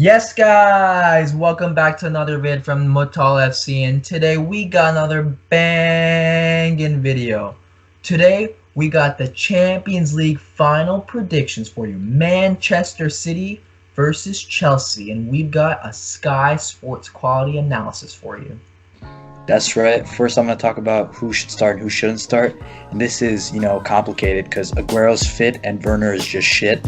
Yes, guys, welcome back to another vid from Mutal FC, and today we got another banging video. Today we got the Champions League final predictions for you: Manchester City versus Chelsea, and we've got a Sky Sports quality analysis for you. That's right. First, I'm going to talk about who should start and who shouldn't start. And this is, complicated because Aguero's fit and Werner is just shit.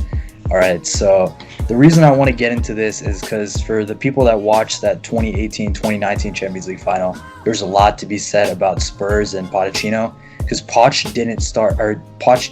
All right, so the reason I want to get into this is because for the people that watched that 2018-2019 Champions League final, there's a lot to be said about Spurs and Pochettino because Poch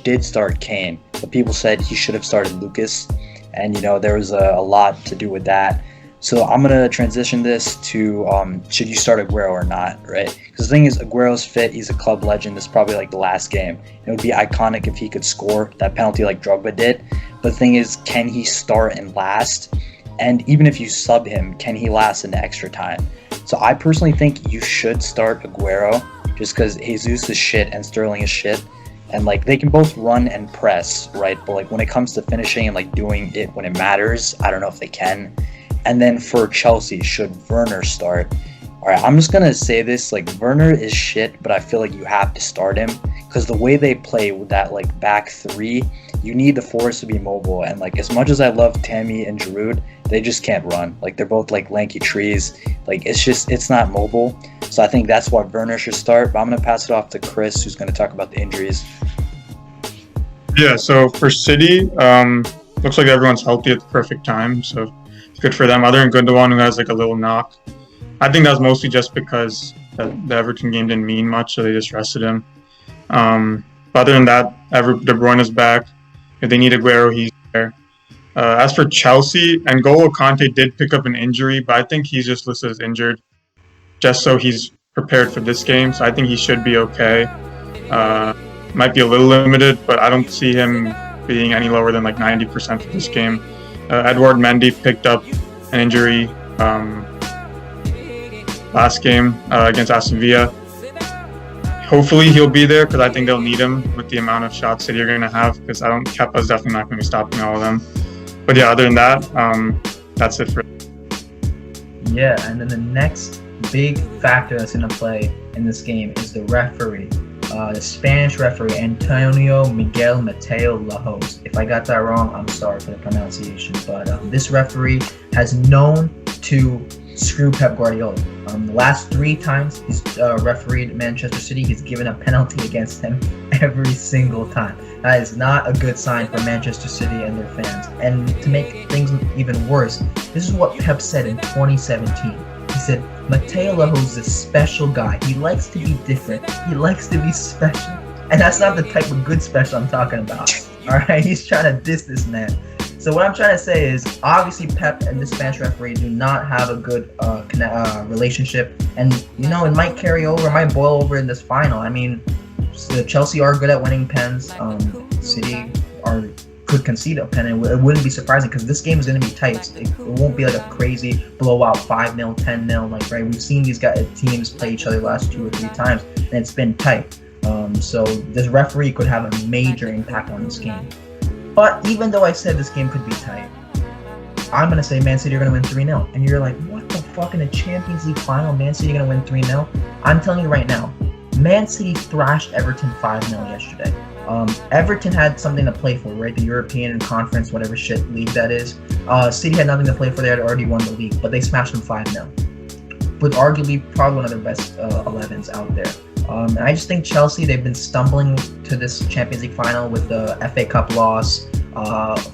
did start Kane, but people said he should have started Lucas, and there was a lot to do with that. So I'm gonna transition this to should you start Aguero or not, right? Because the thing is, Aguero's fit. He's a club legend. This is probably like the last game. It would be iconic if he could score that penalty like Drogba did. But the thing is, can he start and last? And even if you sub him, can he last in extra time? So I personally think you should start Aguero just because Jesus is shit and Sterling is shit. And like they can both run and press, right? But like when it comes to finishing and like doing it when it matters, I don't know if they can. And then for Chelsea, should Werner start? All right, I'm just going to say this. Like, Werner is shit, but I feel like you have to start him because the way they play with that, like, back three, you need the forwards to be mobile. And, like, as much as I love Tammy and Giroud, they just can't run. Like, they're both, like, lanky trees. Like, it's not mobile. So I think that's why Werner should start. But I'm going to pass it off to Chris, who's going to talk about the injuries. Yeah, so for City, looks like everyone's healthy at the perfect time. So good for them. Other than Gundogan, who has like a little knock. I think that was mostly just because the Everton game didn't mean much, so they just rested him. But other than that, De Bruyne is back. If they need Aguero, he's there. As for Chelsea, N'Golo Kante did pick up an injury, but I think he's just listed as injured just so he's prepared for this game. So I think he should be okay. Might be a little limited, but I don't see him being any lower than like 90% for this game. Edouard Mendy picked up an injury last game against Aston Villa. Hopefully he'll be there because I think they'll need him with the amount of shots City are going to have because Kepa's definitely not going to be stopping all of them. But yeah, other than that, that's it for. Yeah, and then the next big factor that's going to play in this game is the referee. The Spanish referee, Antonio Miguel Mateo Lajos. If I got that wrong, I'm sorry for the pronunciation. But this referee has known to screw Pep Guardiola. The last 3 times he's refereed Manchester City, he's given a penalty against him every single time. That is not a good sign for Manchester City and their fans. And to make things even worse, this is what Pep said in 2017. He said, Mateo Lajos is a special guy. He likes to be different. He likes to be special. And that's not the type of good special I'm talking about. Alright, he's trying to diss this man. So what I'm trying to say is, obviously Pep and the Spanish referee do not have a good relationship. And, it might carry over, it might boil over in this final. I mean, Chelsea are good at winning pens. City could concede a pen, and it wouldn't be surprising because this game is going to be tight. It won't be like a crazy blowout 5-0, 10-0. Like, right, we've seen these teams play each other the last 2 or 3 times, and it's been tight. So this referee could have a major impact on this game. But even though I said this game could be tight, I'm going to say Man City are going to win 3-0. And you're like, what the fuck, in a Champions League final, Man City are going to win 3-0? I'm telling you right now, Man City thrashed Everton 5-0 yesterday. Everton had something to play for, right? The European Conference, whatever shit league that is. City had nothing to play for. They had already won the league, but they smashed them 5-0. With arguably probably one of their best 11s out there. And I just think Chelsea, they've been stumbling to this Champions League final with the FA Cup loss,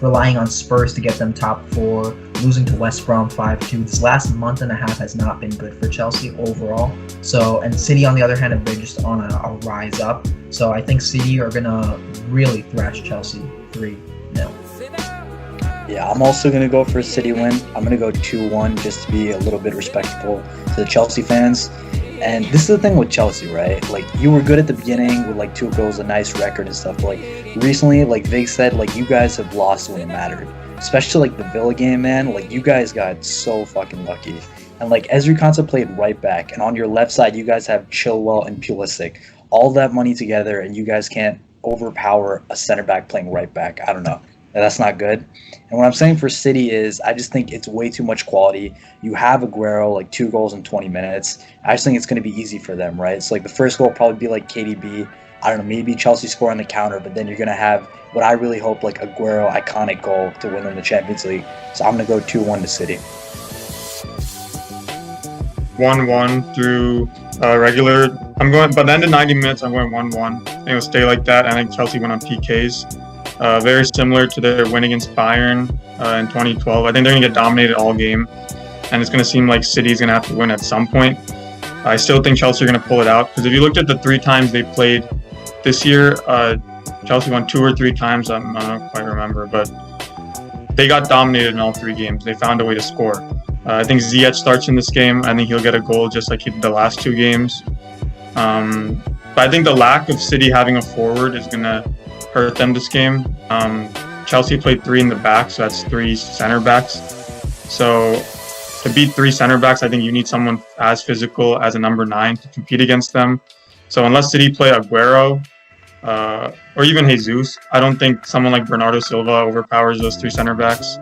relying on Spurs to get them top 4, losing to West Brom 5-2. This last month and a half has not been good for Chelsea overall. So, and City, on the other hand, they're just on a rise up. So I think City are going to really thrash Chelsea 3-0. Yeah, I'm also going to go for a City win. I'm going to go 2-1 just to be a little bit respectful to the Chelsea fans. And this is the thing with Chelsea, right? Like, you were good at the beginning with like 2 goals, a nice record and stuff. But like recently, like Vig said, like you guys have lost when it mattered. Especially like the Villa game, man. Like you guys got so fucking lucky. And like Ezri Konsa played right back, and on your left side you guys have Chilwell and Pulisic. All that money together, and you guys can't overpower a center back playing right back. I don't know. That's not good. And what I'm saying for City is I just think it's way too much quality. You have Aguero, like 2 goals in 20 minutes. I just think it's going to be easy for them, right? So like the first goal will probably be like KDB. I don't know, maybe Chelsea score on the counter, but then you're going to have what I really hope like Aguero iconic goal to win them the Champions League. So I'm going to go 2-1 to City. 1-1 through regular. By the end of 90 minutes, I'm going 1-1. I think it'll stay like that. I think Chelsea win on PKs. Very similar to their win against Bayern in 2012. I think they're going to get dominated all game, and it's going to seem like City's going to have to win at some point. I still think Chelsea are going to pull it out, because if you looked at the 3 times they played this year, Chelsea won 2 or 3 times. I don't quite remember, but they got dominated in all 3 games. They found a way to score. I think Ziyech starts in this game. I think he'll get a goal just like he did the last 2 games. But I think the lack of City having a forward is going to hurt them this game. Chelsea played 3 in the back, so that's 3 center backs. So to beat 3 center backs, I think you need someone as physical as a number 9 to compete against them. So unless City play Aguero or even Jesus, I don't think someone like Bernardo Silva overpowers those 3 center backs.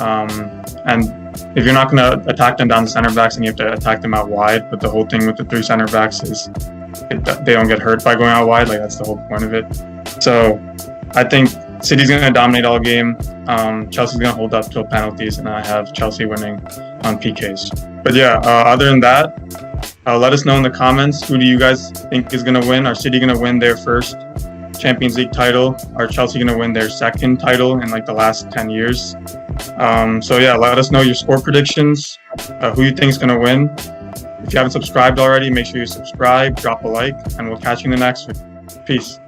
And if you're not going to attack them down the center backs, then you have to attack them out wide. But the whole thing with the 3 center backs is they don't get hurt by going out wide. Like, that's the whole point of it. So I think City's going to dominate all game. Chelsea's going to hold up till penalties, and I have Chelsea winning on PKs. But yeah, other than that, let us know in the comments, who do you guys think is going to win? Are City going to win their first Champions League title? Are Chelsea going to win their second title in like the last 10 years? So yeah, let us know your score predictions, who you think is going to win. If you haven't subscribed already, make sure you subscribe, drop a like, and we'll catch you in the next one. Peace.